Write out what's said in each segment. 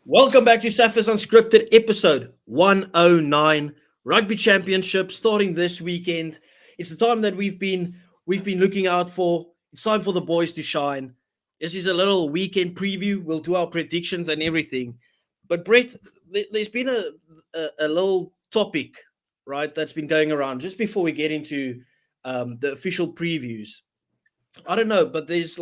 Welcome back to Safa's Unscripted, episode 109. Rugby Championship starting this weekend. It's the time that we've been looking out for. It's time for the boys to shine. This is a little weekend preview. We'll do our predictions and everything. But Brett, there's been a little topic, right, that's been going around just before we get into the official previews. I don't know, but there's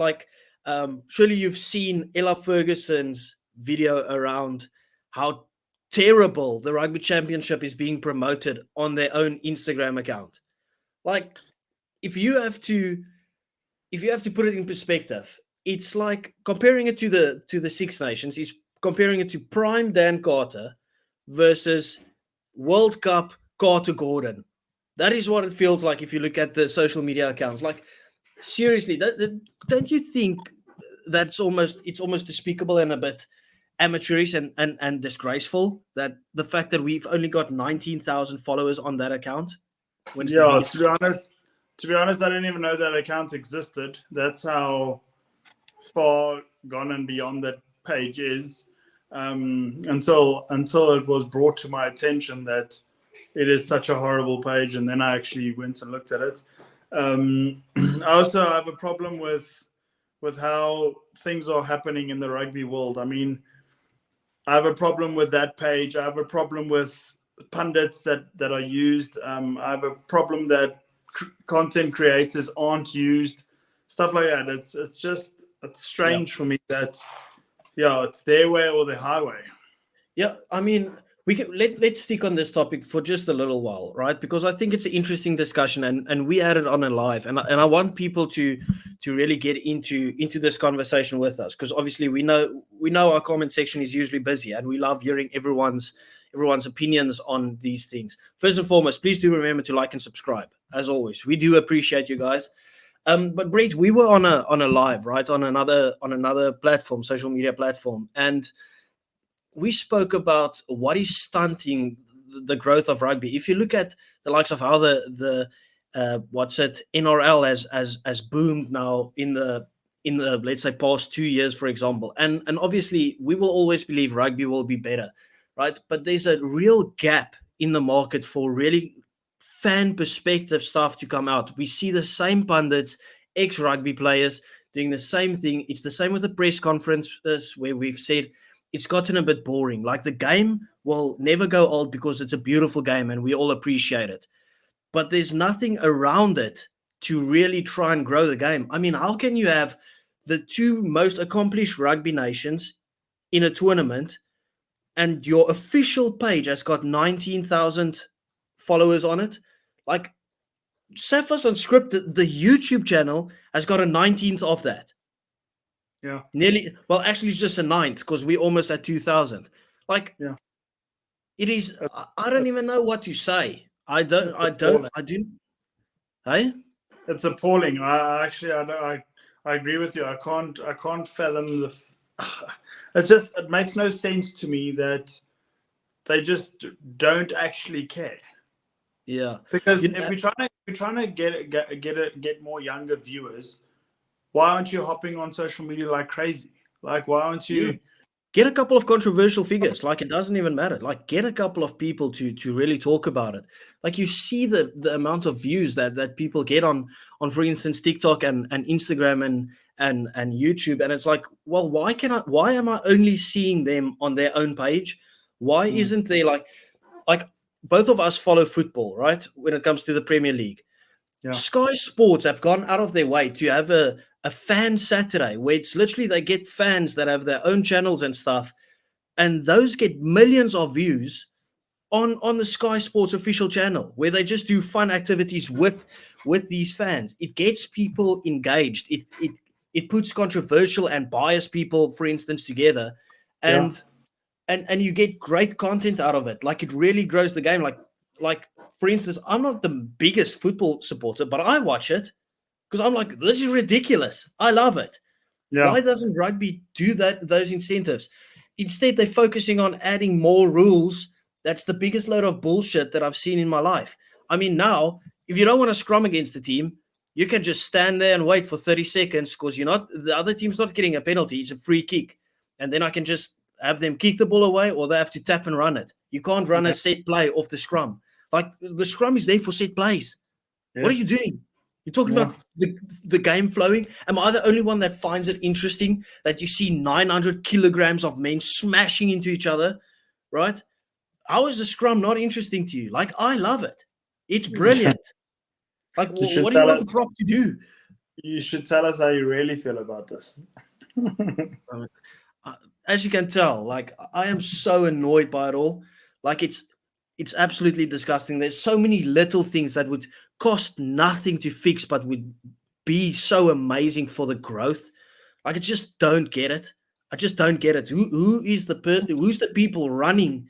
surely you've seen Ella Ferguson's video around how terrible the Rugby Championship is being promoted on their own Instagram account. Like, if you have to put it in perspective, it's like comparing it to the Six Nations. Is comparing it to prime Dan Carter versus World Cup Carter Gordon. That is what it feels like if you look at the social media accounts. Like, seriously, don't you think it's almost despicable and a bit amateurish and disgraceful that the fact that we've only got 19,000 followers on that account? To be honest, I didn't even know that account existed. That's how far gone and beyond that page is. Until it was brought to my attention that it is such a horrible page, and then I actually went and looked at it. I also have a problem with how things are happening in the rugby world. I mean, I have a problem with that page. I have a problem with pundits that are used. I have a problem that content creators aren't used. Stuff like that. It's strange for me that, it's their way or the highway. Yeah, I mean, let's stick on this topic for just a little while, right? Because I think it's an interesting discussion, and we had it on a live, and I want people to really get into this conversation with us, because obviously we know our comment section is usually busy, and we love hearing everyone's opinions on these things. First and foremost, please do remember to like and subscribe. As always, we do appreciate you guys. But Brett, we were on a live, right, on another platform, social media platform, and we spoke about what is stunting the growth of rugby. If you look at the likes of how the NRL has boomed now in the let's say past 2 years, for example, and obviously we will always believe rugby will be better, right? But there's a real gap in the market for really fan perspective stuff to come out. We see the same pundits, ex-rugby players doing the same thing. It's the same with the press conferences where we've said it's gotten a bit boring. Like, the game will never go old because it's a beautiful game and we all appreciate it. But there's nothing around it to really try and grow the game. I mean, how can you have the two most accomplished rugby nations in a tournament and your official page has got 19,000 followers on it? Like, Safa's Unscripted, the YouTube channel, has got a 19th of that. Yeah. Nearly, well, actually it's just a 9th because we're almost at 2,000. Like, yeah. It is, I don't even know what to say. I do. Hey? It's appalling. I agree with you. I can't fathom it makes no sense to me that they just don't actually care. Yeah. Because if we're trying to get more younger viewers, why aren't you hopping on social media like crazy? Like, why aren't you get a couple of controversial figures? Like, it doesn't even matter. Like, get a couple of people to really talk about it. Like, you see the amount of views that people get on for instance, TikTok and Instagram and YouTube, and it's like, well, why am I only seeing them on their own page? Why isn't there like both of us follow football, right? When it comes to the Premier League. Yeah. Sky Sports have gone out of their way to have a fan Saturday where it's literally they get fans that have their own channels and stuff, and those get millions of views on the Sky Sports official channel where they just do fun activities with these fans. It gets people engaged. It puts controversial and biased people, for instance, together, and you get great content out of it. Like, it really grows the game. Like for instance, I'm not the biggest football supporter, but I watch it because I'm like, this is ridiculous. I love it. Yeah. Why doesn't rugby do those incentives? Instead, they're focusing on adding more rules. That's the biggest load of bullshit that I've seen in my life. I mean, now if you don't want to scrum against the team, you can just stand there and wait for 30 seconds because the other team's not getting a penalty. It's a free kick. And then I can just have them kick the ball away or they have to tap and run it. You can't run a set play off the scrum. Like the scrum is there for set plays. What are you doing? You're talking about the game flowing. Am I the only one that finds it interesting that you see 900 kilograms of men smashing into each other, right? How is the scrum not interesting to you? Like, I love it. It's brilliant. Like, what do you want the prop to do? You should tell us how you really feel about this. As you can tell, like, I am so annoyed by it all. Like, it's absolutely disgusting. There's so many little things that would cost nothing to fix, but would be so amazing for the growth. Like, I just don't get it. I just don't get it. Who's the people running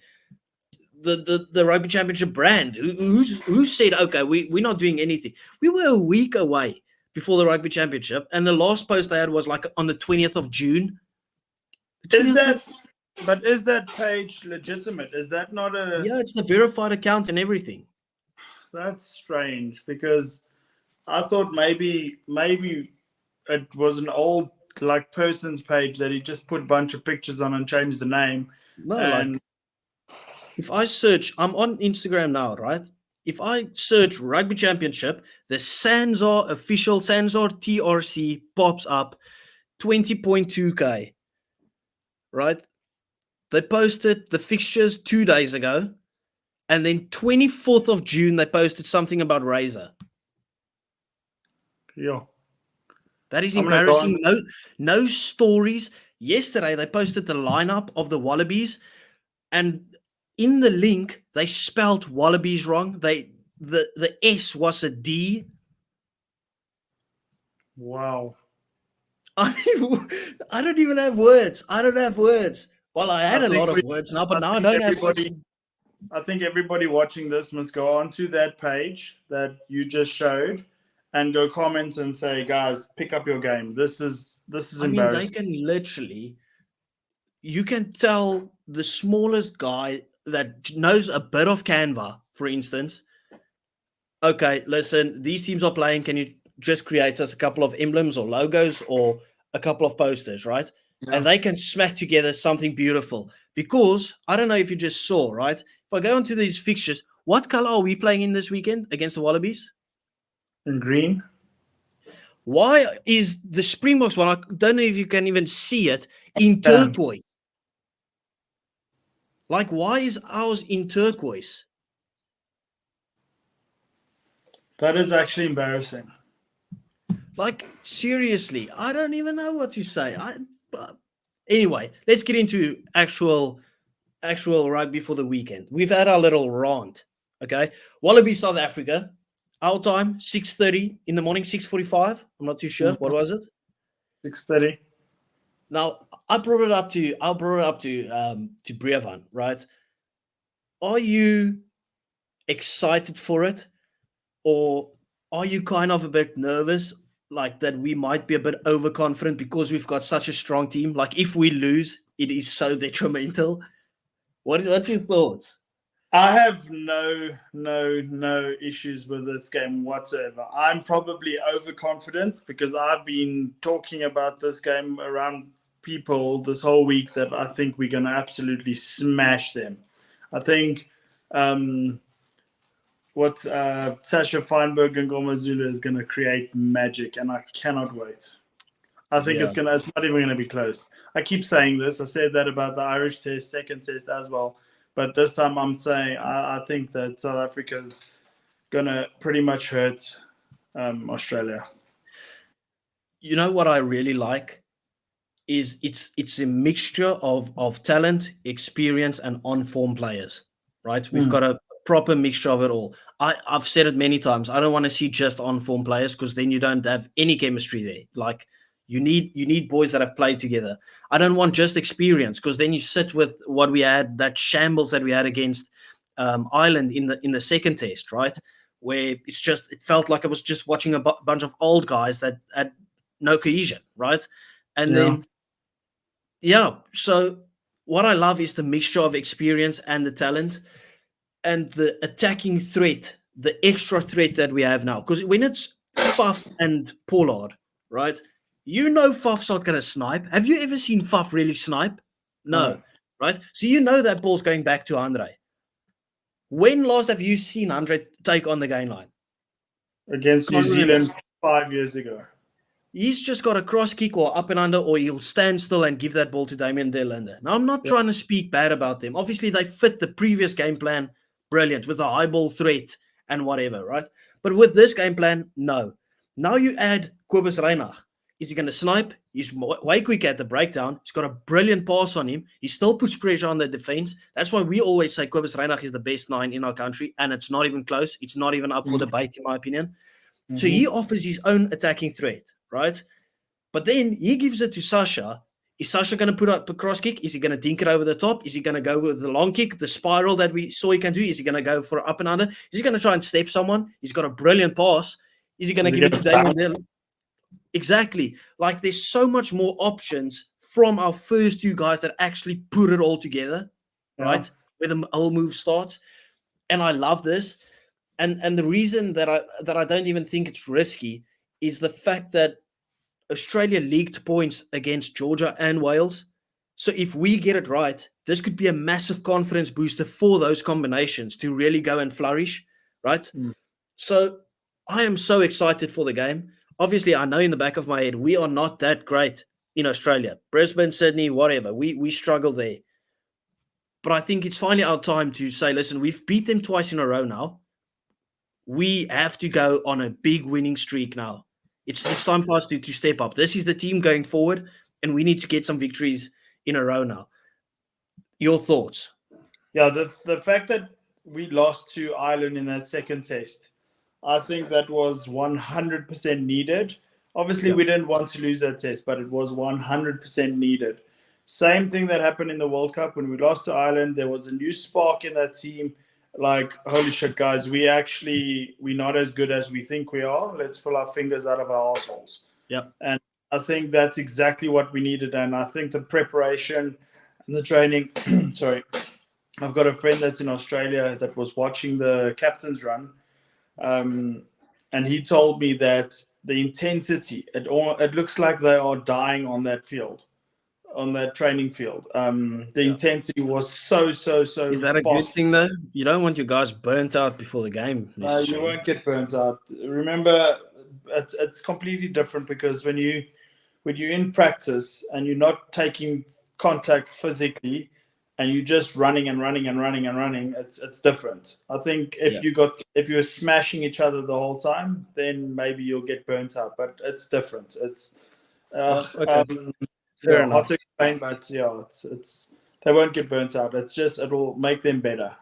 the Rugby Championship brand? Who said, okay, we're not doing anything? We were a week away before the Rugby Championship, and the last post I had was like on the 20th of June. Is that page legitimate? Is that not a... Yeah, it's the verified account and everything. That's strange because I thought maybe it was an old like person's page that he just put a bunch of pictures on and changed the name. No, like if I search, I'm on Instagram now, right? If I search Rugby Championship, the Sanzar official Sanzar TRC pops up 20.2K, right? They posted the fixtures 2 days ago, and then 24th of June, they posted something about Razor. Yeah. That is embarrassing. No stories. Yesterday, they posted the lineup of the Wallabies, and in the link, they spelled Wallabies wrong. The S was a D. Wow. I don't even have words. I don't have words. Well, I had a lot of words now, but now I don't have words. I think everybody watching this must go onto that page that you just showed and go comment and say, guys, pick up your game. This is embarrassing. I mean, they can literally, you can tell the smallest guy that knows a bit of Canva, for instance, okay, listen, these teams are playing. Can you just create us a couple of emblems or logos or a couple of posters, right? Yeah. And they can smack together something beautiful. Because I don't know if you just saw, right? If I go into these fixtures, what color are we playing in this weekend against the Wallabies? In green. Why is the Springboks one, I don't know if you can even see it, in turquoise? Like, why is ours in turquoise? That is actually embarrassing. Like, seriously, I don't even know what to say. Anyway, let's get into actual rugby for the weekend. We've had our little rant, okay? Wallaby, South Africa. Our time, 6:30 in the morning, 6:45. I'm not too sure. What was it? 6:30. Now, I brought it up to Brevan, right? Are you excited for it? Or are you kind of a bit nervous, like that we might be a bit overconfident because we've got such a strong team? Like, if we lose, it is so detrimental. What's your thoughts? I have no issues with this game whatsoever. I'm probably overconfident because I've been talking about this game around people this whole week that I think we're going to absolutely smash them. I think Sasha Feinberg and Gomazula is going to create magic, and I cannot wait. I think it's not even going to be close. I keep saying this. I said that about the Irish test, second test as well. But this time I'm saying I think that South Africa's going to pretty much hurt Australia. You know what I really like is it's a mixture of talent, experience, and on-form players, right? We've got a proper mixture of it all. I've said it many times. I don't want to see just on-form players because then you don't have any chemistry there. Like, you need boys that have played together. I don't want just experience because then you sit with what we had, that shambles that we had against Ireland in the second test, right? Where it felt like I was just watching a bunch of old guys that had no cohesion, right? And then, so what I love is the mixture of experience and the talent and the attacking threat the extra threat that we have now. Because when it's Faf and Pollard, right? You know Faf's not going to snipe. Have you ever seen Faf really snipe? No, right? So you know that ball's going back to Andre. When last have you seen Andre take on the gain line? Against New Zealand 5 years ago. He's just got a cross kick or up and under, or he'll stand still and give that ball to Damian Delande. Now, I'm not trying to speak bad about them. Obviously, they fit the previous game plan brilliant with the high ball threat and whatever, right? But with this game plan, no. Now you add Kobus Reinach. Is he going to snipe? He's way quick at the breakdown. He's got a brilliant pass on him. He still puts pressure on the defense. That's why we always say Kobus Reinach is the best 9 in our country, and it's not even close. It's not even up for debate, in my opinion. So he offers his own attacking threat, right? But then he gives it to Sasha. Is Sasha going to put up a cross kick? Is he going to dink it over the top? Is he going to go with the long kick, the spiral that we saw he can do? Is he going to go for up and under? Is he going to try and step someone? He's got a brilliant pass. Is he going to give it to Damian? Exactly. Like, there's so much more options from our first 2 guys that actually put it all together, right? Where the whole move starts. And I love this. And the reason that I don't even think it's risky is the fact that Australia leaked points against Georgia and Wales. So if we get it right, this could be a massive confidence booster for those combinations to really go and flourish, right? So I am so excited for the game. Obviously, I know in the back of my head, we are not that great in Australia. Brisbane, Sydney, whatever. We struggle there. But I think it's finally our time to say, listen, we've beat them twice in a row now. We have to go on a big winning streak now. It's time for us to step up. This is the team going forward, and we need to get some victories in a row now. Your thoughts? Yeah, the fact that we lost to Ireland in that second test, I think that was 100% needed. Obviously, we didn't want to lose that test, but it was 100% needed. Same thing that happened in the World Cup when we lost to Ireland. There was a new spark in that team. Like, holy shit, guys, we're not as good as we think we are. Let's pull our fingers out of our assholes. Yeah. And I think that's exactly what we needed. And I think the preparation and the training, sorry, I've got a friend that's in Australia that was watching the captain's run. And he told me that the intensity, it looks like they are dying on that field. On that training field. The intensity was so Is that a good thing, though? You don't want your guys burnt out before the game. You won't get burnt out. Remember, it's completely different because when you're in practice and you're not taking contact physically and you're just running, it's different. I think if you're smashing each other the whole time, then maybe you'll get burnt out. But it's different. It's fair enough. Hard to explain, but it's they won't get burnt out. It'll make them better.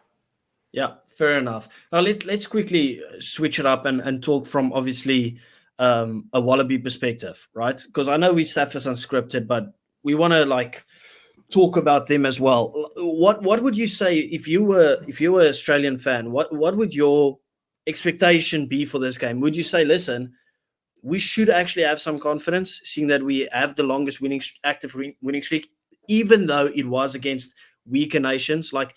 Yeah, fair enough. Now let's quickly switch it up and talk from obviously a Wallaby perspective, right? Because I know we Sapphire's unscripted, but we want to talk about them as well. What would you say if you were an Australian fan? What would your expectation be for this game? Would you say, listen, we should actually have some confidence, seeing that we have the longest active winning streak, even though it was against weaker nations? Like,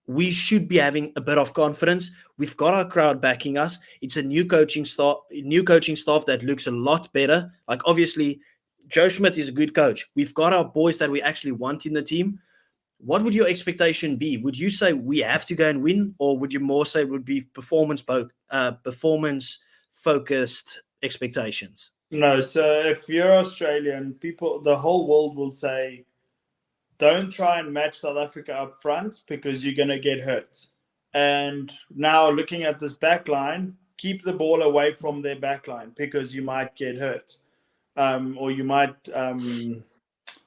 we should be having a bit of confidence. We've got our crowd backing us. It's a new coaching staff that looks a lot better. Like, obviously, Joe Schmidt is a good coach. We've got our boys that we actually want in the team. What would your expectation be? Would you say we have to go and win, or would you more say it would be performance-focused expectations? No, so if you're Australian, the whole world will say, don't try and match South Africa up front because you're going to get hurt. And now looking at this back line, keep the ball away from their back line because you might get hurt. Or you might,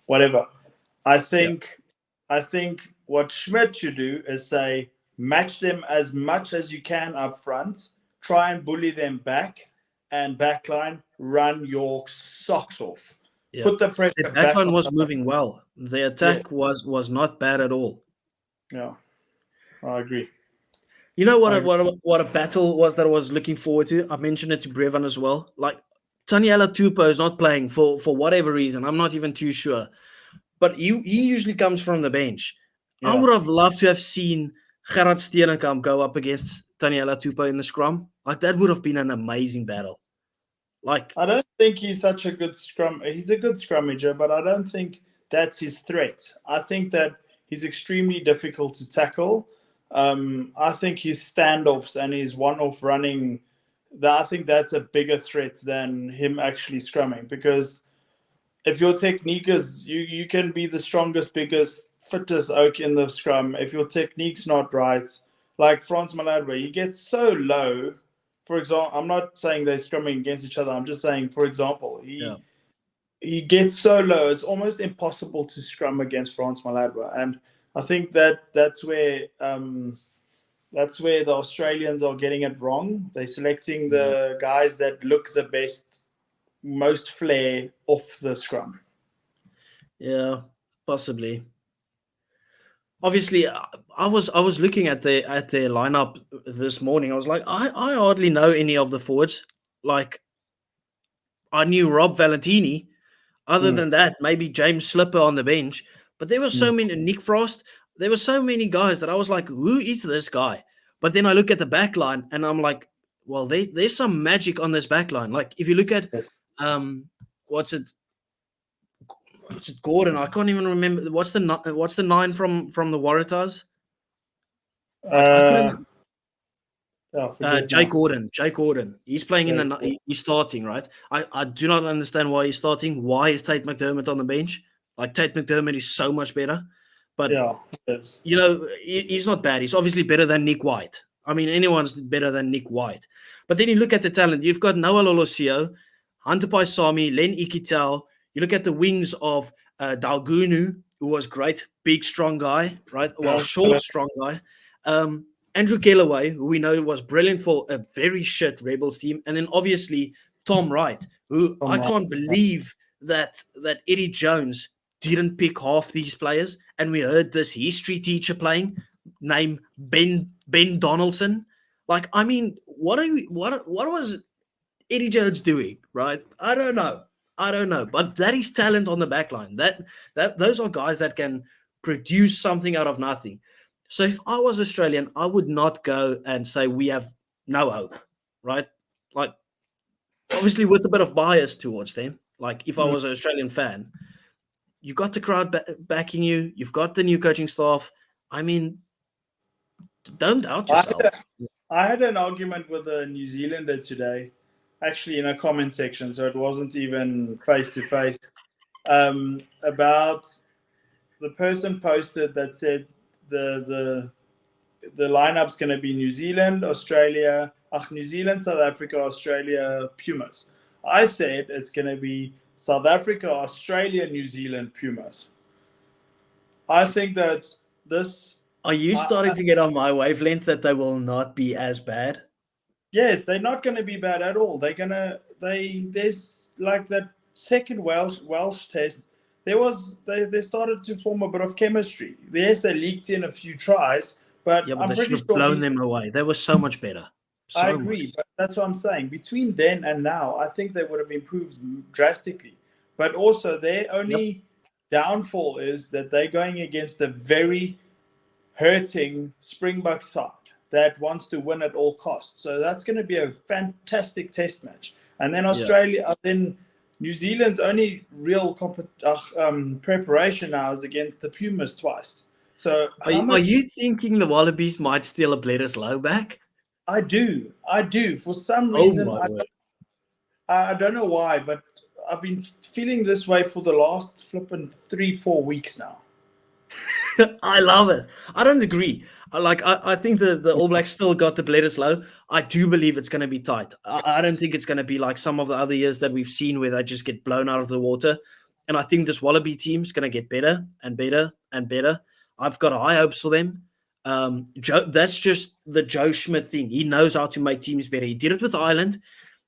whatever. I think what Schmidt should do is say, match them as much as you can up front, try and bully them back, and backline, run your socks off. Yeah. Put the pressure the backline was moving well. The attack was not bad at all. Yeah, I agree. You know what a battle was that I was looking forward to? I mentioned it to Brevan as well. Like, Taniela Tupou is not playing for whatever reason. I'm not even too sure. But he usually comes from the bench. Yeah. I would have loved to have seen Gerard Steenekamp go up against Taniela Tupou in the scrum. Like, that would have been an amazing battle. Like, I don't think he's such a good He's a good scrummager, but I don't think that's his threat. I think that he's extremely difficult to tackle. I think his standoffs and his one-off running, I think that's a bigger threat than him actually scrumming. Because if your technique is, you can be the strongest, biggest, fittest oak in the scrum. If your technique's not right, like Frans Maladwa, he gets so low. For example, I'm not saying they're scrumming against each other. I'm just saying, for example, he gets so low, it's almost impossible to scrum against Frans Maladwa. And I think that's where the Australians are getting it wrong. They're selecting the guys that look the best, most flair off the scrum. Yeah, possibly. Obviously, I was looking at their lineup this morning. I was like, I hardly know any of the forwards. Like, I knew Rob Valentini. Other than that, maybe James Slipper on the bench. But there were so many, Nick Frost. There were so many guys that I was like, who is this guy? But then I look at the back line and I'm like, well, there's some magic on this back line. Like, if you look at what's it, Gordon? I can't even remember. What's the 9 from the Waratahs? I couldn't. Jake Gordon. He's playing he's starting, right? I do not understand why he's starting. Why is Tate McDermott on the bench? Like, Tate McDermott is so much better. But, you know, he's not bad. He's obviously better than Nick White. I mean, anyone's better than Nick White. But then you look at the talent. You've got Noah Lolosio, Hunter Paisami, Len Ikitel. You look at the wings of Dalgunu, who was great, big, strong guy, right? Well, short, strong guy. Andrew Kellaway, who we know was brilliant for a very shit Rebels team. And then obviously Tom Wright, who I can't believe that Eddie Jones didn't pick half these players. And we heard this history teacher playing named Ben Donaldson. Like, I mean, what was Eddie Jones doing, right? I don't know. But that is talent on the back line. Those are guys that can produce something out of nothing. So if I was Australian, I would not go and say we have no hope, right? Like, obviously with a bit of bias towards them. Like, if I was an Australian fan, you've got the crowd backing you. You've got the new coaching staff. I mean, don't doubt yourself. I had an argument with a New Zealander today, actually in a comment section, so it wasn't even face-to-face, about the person posted that said the lineup's going to be New Zealand, New Zealand, South Africa, Australia, Pumas. I said it's going to be South Africa, Australia, New Zealand, Pumas. I think that this... Are you starting to get on my wavelength that they will not be as bad? Yes, they're not going to be bad at all. There's like that second Welsh test. They started to form a bit of chemistry. Yes, they leaked in a few tries, but I'm they should have blown them away. They were so much better. I agree, but that's what I'm saying. Between then and now, I think they would have improved drastically. But also, their only downfall is that they're going against a very hurting Springbok side that wants to win at all costs. So that's going to be a fantastic test match. And then Australia, then New Zealand's only real preparation now is against the Pumas twice. So are you thinking the Wallabies might steal a Bledisloe back? I do. For some reason, I don't know why, but I've been feeling this way for the last flipping 3-4 weeks now. I love it. I don't agree. I think the All Blacks still got the Bledisloe. I do believe it's going to be tight. I don't think it's going to be like some of the other years that we've seen where they just get blown out of the water. And I think this Wallaby team's going to get better and better and better. I've got high hopes for them. That's just the Joe Schmidt thing. He knows how to make teams better. He did it with Ireland.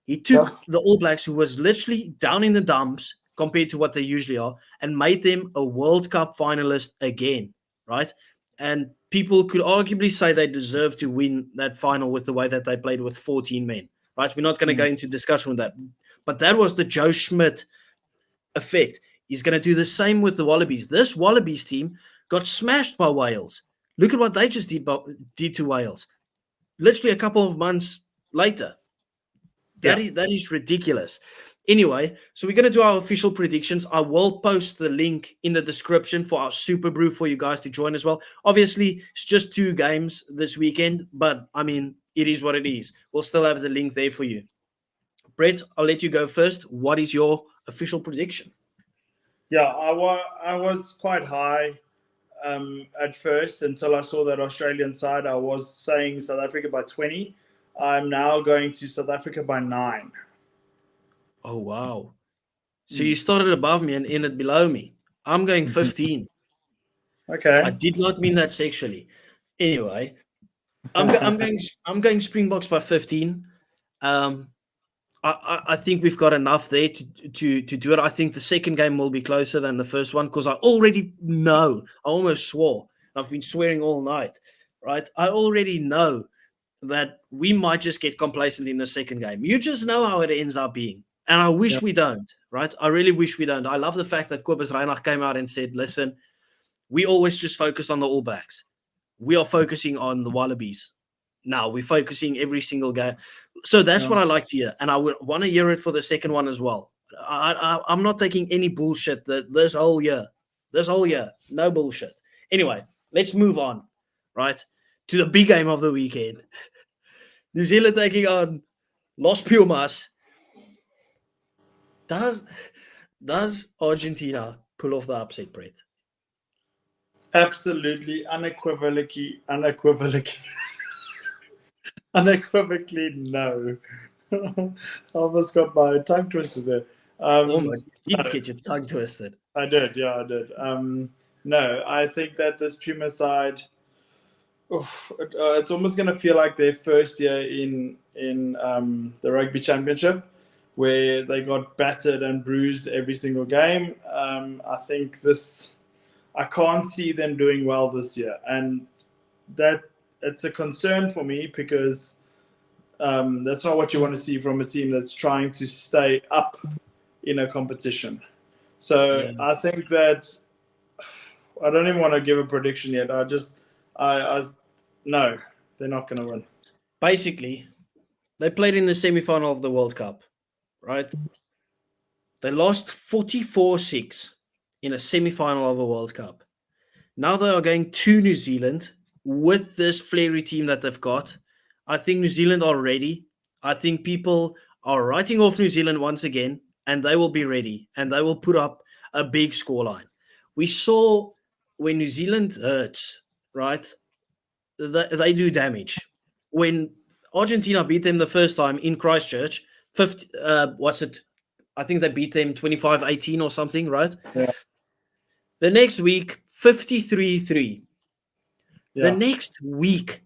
He took the All Blacks, who was literally down in the dumps compared to what they usually are, and made them a World Cup finalist again, right? And people could arguably say they deserve to win that final with the way that they played with 14 men, right? We're not going to go into discussion with that. But that was the Joe Schmidt effect. He's going to do the same with the Wallabies. This Wallabies team got smashed by Wales. Look at what they just did to Wales. Literally a couple of months later. That is ridiculous. Anyway, so we're going to do our official predictions. I will post the link in the description for our SUPERBRU for you guys to join as well. Obviously, it's just 2 games this weekend, but I mean, it is what it is. We'll still have the link there for you. Brett, I'll let you go first. What is your official prediction? Yeah, I was quite high at first until I saw that Australian side. I was saying South Africa by 20. I'm now going to South Africa by 9. Oh, wow. So you started above me and ended below me. I'm going 15. Okay. I did not mean that sexually. Anyway, I'm going Springboks by 15. I think we've got enough there to do it. I think the second game will be closer than the first one because I already know. I almost swore. I've been swearing all night, right? I already know that we might just get complacent in the second game. You just know how it ends up being. And I wish we don't, right? I really wish we don't. I love the fact that Kobus Reinach came out and said, listen, we always just focused on the All Blacks. We are focusing on the Wallabies. Now we're focusing every single game. So that's what I like to hear. And I would want to hear it for the second one as well. I'm not taking any bullshit this whole year. No bullshit. Anyway, let's move on, right, to the big game of the weekend. New Zealand taking on Los Pumas. Does Argentina pull off the upset, Brett? Absolutely, unequivocally no. I almost got my tongue twisted there. Almost. You did get your tongue twisted. I did. No, I think that this Puma side, it's almost going to feel like their first year in the Rugby Championship, where they got battered and bruised every single game. I think I can't see them doing well this year, and that it's a concern for me because that's not what you want to see from a team that's trying to stay up in a competition. So I think that I don't even want to give a prediction yet. No, they're not going to win. Basically, they played in the semi-final of the World Cup, right? They lost 44-6 in a semi-final of a World Cup. Now they are going to New Zealand with this flary team that they've got. I think New Zealand are ready. I think people are writing off New Zealand once again, and they will be ready, and they will put up a big scoreline. We saw when New Zealand hurts, right, they do damage. When Argentina beat them the first time in Christchurch, I think they beat them 25-18 or something, right? Yeah. The next week, 53-3. The next week,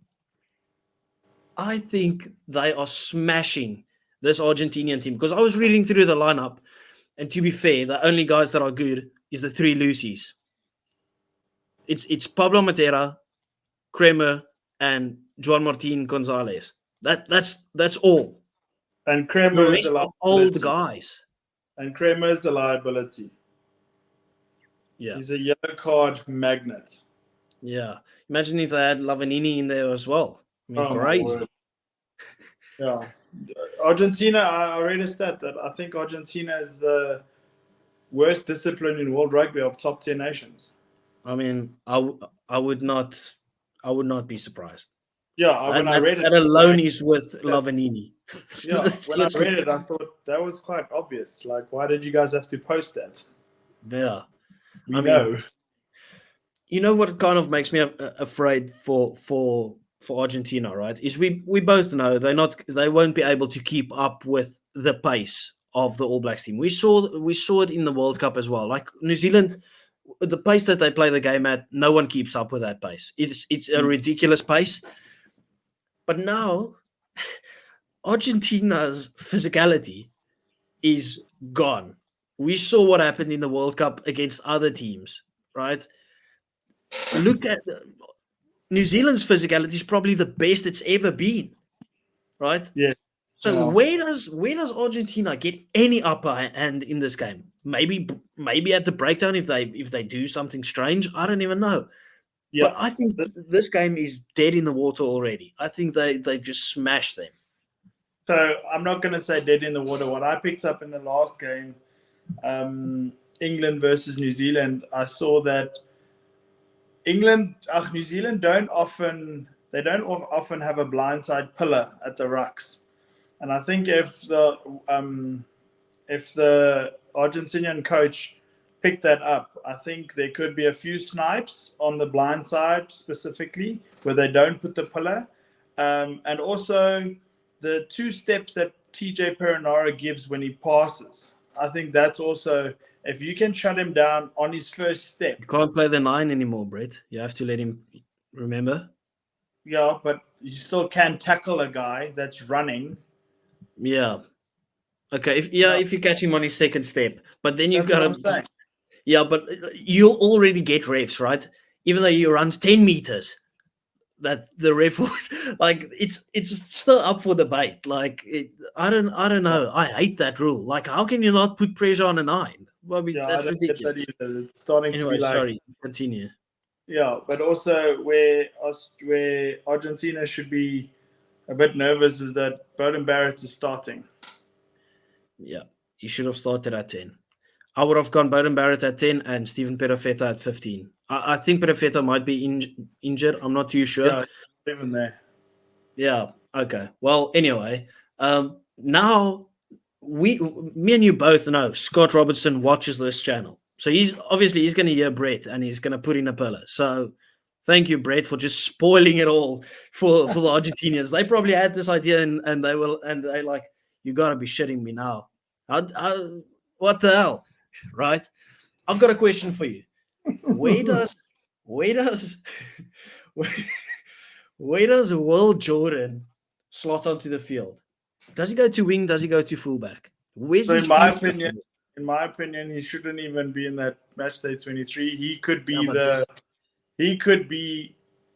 I think they are smashing this Argentinian team. Because I was reading through the lineup, and to be fair, the only guys that are good is the 3 Lucies. It's Pablo Matera, Kremer, and Juan Martin Gonzalez. That's all. And Kremer is old guys. And Kremer is a liability. Yeah. He's a yellow card magnet. Yeah. Imagine if they had Lavanini in there as well. I mean, crazy. Yeah. Argentina, I read a stat that I think Argentina is the worst discipline in world rugby of top 10 nations. I mean, I would not be surprised. Yeah, when I read it, that alone is with Lavanini. Yeah, when I read it, I thought that was quite obvious. Like, why did you guys have to post that? Yeah, I mean, you know what kind of makes me afraid for Argentina, right? Is we both know they won't be able to keep up with the pace of the All Blacks team. We saw it in the World Cup as well. Like New Zealand, the pace that they play the game at, no one keeps up with that pace. It's a ridiculous pace. But now, Argentina's physicality is gone. We saw what happened in the World Cup against other teams, right? Look at New Zealand's physicality is probably the best it's ever been, right? Yeah. So where does Argentina get any upper hand in this game? Maybe at the breakdown if they do something strange. I don't even know. Yeah. But I think this game is dead in the water already. I think they just smashed them. So I'm not going to say dead in the water. What I picked up in the last game, England versus New Zealand, I saw that New Zealand don't often have a blindside pillar at the rucks, and I think if the Argentinian coach picked that up, I think there could be a few snipes on the blind side specifically where they don't put the pillar, and also the two steps that TJ Perenara gives when he passes. I think that's also, if you can shut him down on his first step. You can't play the 9 anymore, Brett. You have to let him remember. Yeah, but you still can tackle a guy that's running. Yeah. Okay. If you catch him on his second step, but then you That's what I'm gotta. saying. Yeah, but you'll already get refs, right? Even though he runs 10 meters, that the ref like it's still up for debate. Like I don't know. I hate that rule. Like, how can you not put pressure on a 9? Well, Yeah, I that's don't get that ridiculous. either. It's starting to be Anyway, like, sorry. Continue. yeah, but also where Argentina should be a bit nervous is that Bowden Barrett is starting. Yeah, he should have started at 10. I would have gone Bowden Barrett at 10 and Stephen Perofeta at 15. I think Perofeta might be injured. I'm not too sure. Yeah, even there. Yeah. Okay. Well, anyway, now me and you both know Scott Robertson watches this channel, so he's going to hear Brett and he's going to put in a pillar. So thank you, Brett, for just spoiling it all for the Argentinians. They probably had this idea and they like, you got to be shitting me now. What the hell, right? I've got a question for you. Where does where does where does Will Jordan slot onto the field? Does he go to wing? Does he go to fullback? Where's So his in my opinion, he shouldn't even be in that match day 23. He could be Yeah,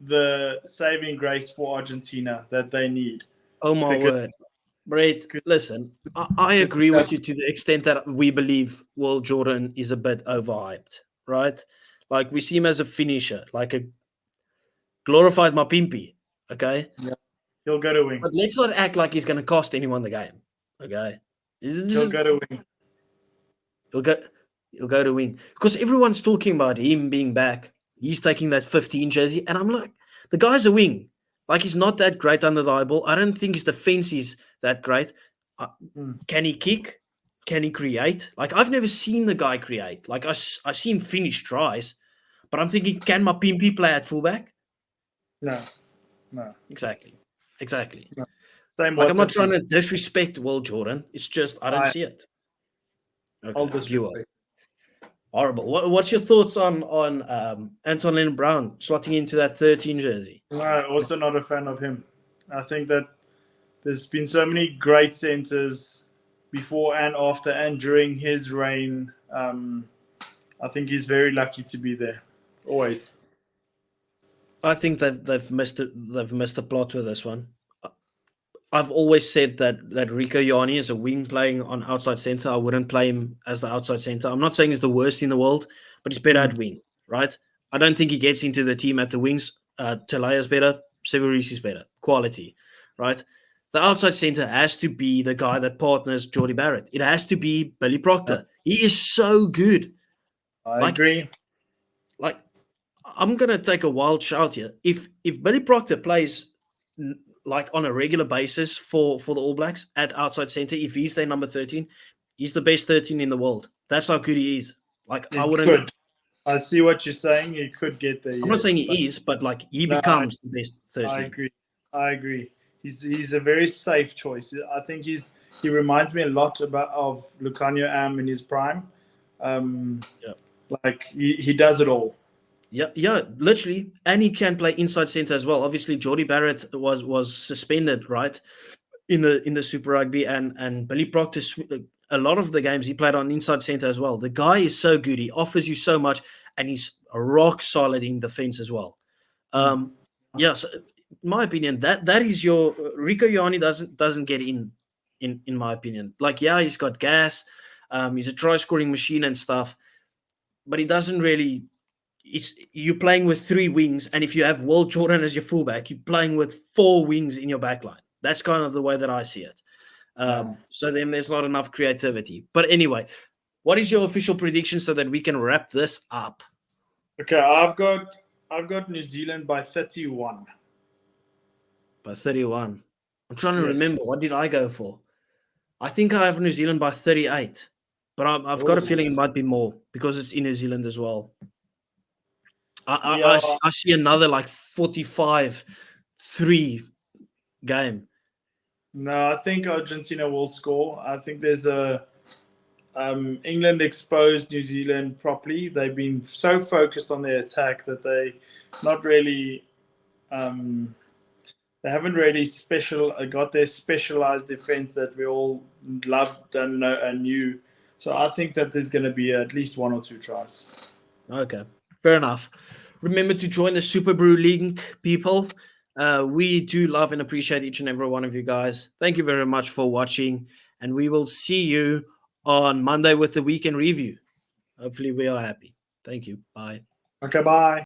the saving grace for Argentina that they need. Oh my word. Brett, listen, I agree with you to the extent that we believe Will Jordan is a bit overhyped, right? Like, we see him as a finisher, like a glorified Mapimpi, okay? Yeah. He'll go to wing. But let's not act like he's going to cost anyone the game, okay? He'll go to wing. He'll go to wing. Because everyone's talking about him being back. He's taking that 15 jersey. And I'm like, the guy's a wing. Like, he's not that great under the eyeball. I don't think his defense is that great. Can he kick? Can he create? Like, I've never seen the guy create. Like, I see him finish tries. But I'm thinking, can Mapimpi play at fullback? No. Exactly. No. Same. Like, I'm not trying to disrespect Will Jordan. It's just I don't see it. Okay, horrible. What's your thoughts on Anton Lennon Brown slotting into that 13 jersey? No, also not a fan of him. I think that there's been so many great centers before and after and during his reign. I think he's very lucky to be there. Always. I think they've missed a plot with this one. I've always said that Rico Ioane is a wing playing on outside center. I wouldn't play him as the outside center. I'm not saying he's the worst in the world, but he's better at wing, right? I don't think he gets into the team at the wings. Talaya's better. Severis is better. Quality, right? The outside center has to be the guy that partners Jordie Barrett. It has to be Billy Proctor. He is so good. I agree. Like, I'm gonna take a wild shout here. If Billy Proctor plays like on a regular basis for the All Blacks at outside center, if he's their number 13, he's the best 13 in the world. That's how good he is. Like, I wouldn't. Could. I see what you're saying. He could get there. I'm not saying he is, but like, he becomes the best 13. I agree. He's a very safe choice. I think he reminds me a lot of Lucanio Am in his prime. Like he does it all. Yeah, literally, and he can play inside center as well. Obviously, Jordie Barrett was suspended, right, in the Super Rugby, and Billy Proctor, a lot of the games he played on inside center as well. The guy is so good; he offers you so much, and he's rock solid in defense as well. Yeah, so in my opinion, that is your Rico Ioane doesn't get in my opinion. Like, yeah, he's got gas, he's a try scoring machine and stuff, but he doesn't really. you're playing with 3 wings, and if you have Will Jordan as your fullback, you're playing with 4 wings in your back line. That's kind of the way that I see it. So then there's not enough creativity. But anyway, what is your official prediction so that we can wrap this up? Okay, I've got New Zealand by 31. By 31. I'm trying to remember. What did I go for? I think I have New Zealand by 38. But I've got a feeling it might be more because it's in New Zealand as well. I see another like 45-3 game. No, I think Argentina will score. I think there's England exposed New Zealand properly. They've been so focused on their attack that they not really they haven't really got their specialized defense that we all loved and knew. So I think that there's going to be at least 1 or 2 tries. Okay, fair enough. Remember to join the SUPERBRU link, people. We do love and appreciate each and every one of you guys. Thank you very much for watching, and we will see you on Monday with the weekend review. Hopefully we are happy. Thank you. Bye. Okay, bye.